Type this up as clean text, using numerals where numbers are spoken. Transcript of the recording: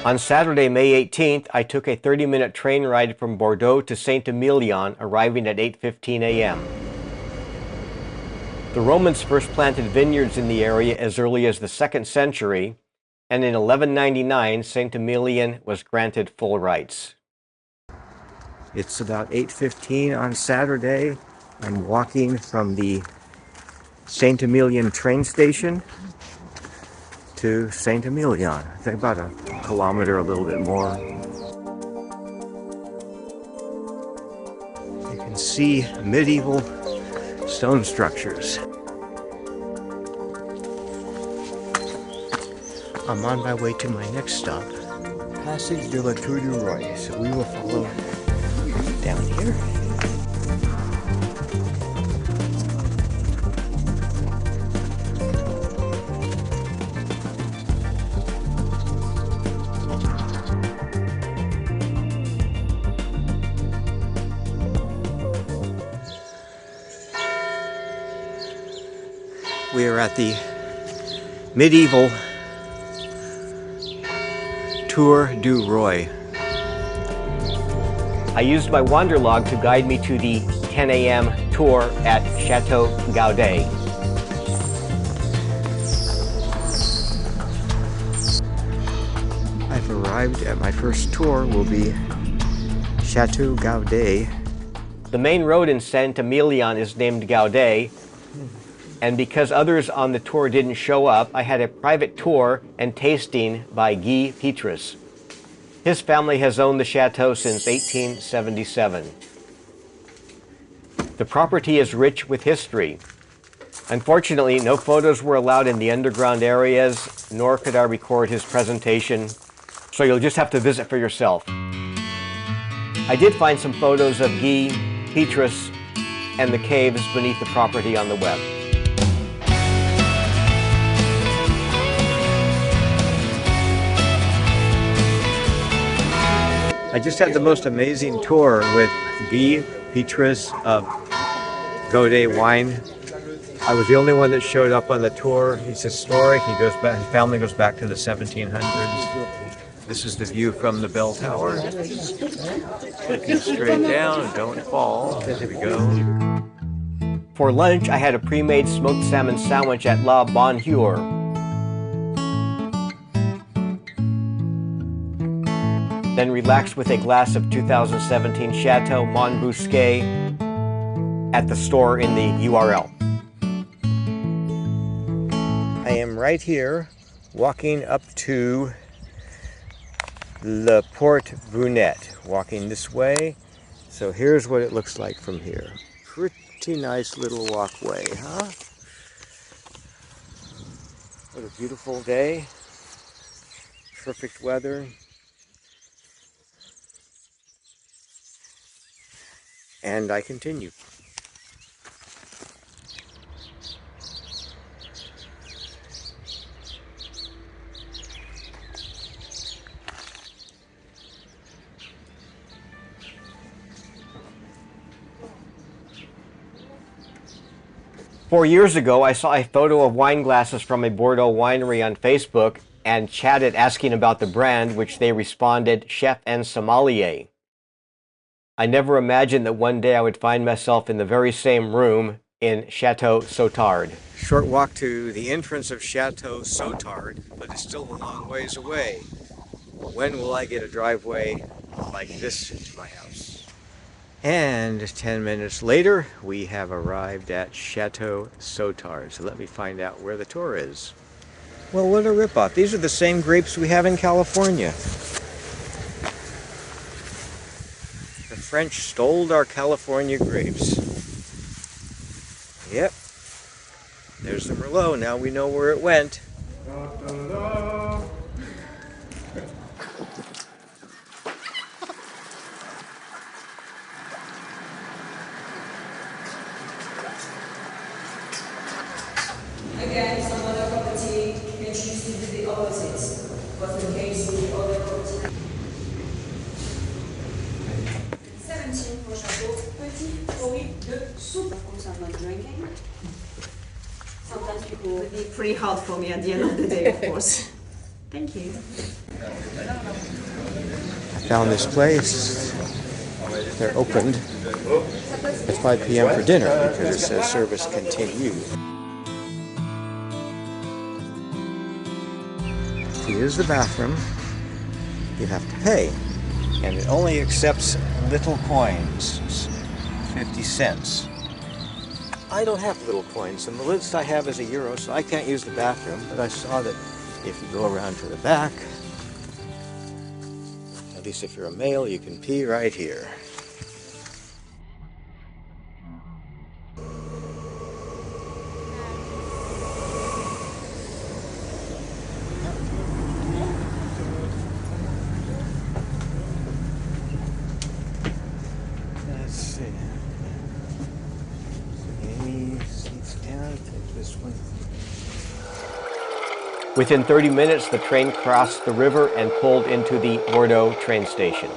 On Saturday, May 18th, I took a 30-minute train ride from Bordeaux to Saint-Emilion, arriving at 8:15 a.m. The Romans first planted vineyards in the area as early as the 2nd century, and in 1199, Saint-Emilion was granted full rights. It's about 8:15 on Saturday. I'm walking from the Saint-Emilion train station to Saint-Emilion. I think about a kilometer, a little bit more. You can see medieval stone structures. I'm on my way to my next stop, Passage de la Tour du Roi. So we will follow down here. We are at the medieval Tour du Roi. I used my Wanderlog to guide me to the 10 a.m. tour at Chateau Gaudet. I've arrived at my first tour, will be Chateau Gaudet. The main road in Saint-Emilion is named Gaudet, and because others on the tour didn't show up, I had a private tour and tasting by Guy Petrus. His family has owned the chateau since 1877. The property is rich with history. Unfortunately, no photos were allowed in the underground areas, nor could I record his presentation, so you'll just have to visit for yourself. I did find some photos of Guy Petrus and the caves beneath the property on the web. I just had the most amazing tour with Guy Petrus of Gaudet Wine. I was the only one that showed up on the tour. He's historic. He goes back. His family goes back to the 1700s. This is the view from the bell tower. Looking straight down. Don't fall. There we go. For lunch, I had a pre-made smoked salmon sandwich at La Bonheur. Then relaxed with a glass of 2017 Chateau Montbousquet at the store in the URL. I am right here walking up to Le Porte Brunette, walking this way. So here's what it looks like from here. Pretty nice little walkway, huh? What a beautiful day. Perfect weather. And I continue. Four years ago, I saw a photo of wine glasses from a Bordeaux winery on Facebook and chatted asking about the brand, which they responded, Chef and Sommelier. I never imagined that one day I would find myself in the very same room in Chateau Sautard. Short walk to the entrance of Chateau Sautard, but it's still a long ways away. When will I get a driveway like this into my house? And 10 minutes later, we have arrived at Chateau Sautard. So let me find out where the tour is. Well, what a ripoff. These are the same grapes we have in California. The French stole our California grapes. Yep. There's the Merlot. Now we know where it went. Again, some other property can choose to do the opposite. Was the case with the other property. 17 for Chateau, petit fruit de soup. Of course, I'm not drinking. Sometimes people would be pretty hard for me at the end of the day, of course. Thank you. I found this place. They're opened at 5 p.m. for dinner because it says service continued. To use the bathroom, you have to pay. And it only accepts little coins, 50 cents. I don't have little coins, and the list I have is €1, so I can't use the bathroom, but I saw that if you go around to the back, at least if you're a male, you can pee right here. Let's see. Any seats down? Take this one. Within 30 minutes, the train crossed the river and pulled into the Bordeaux train station.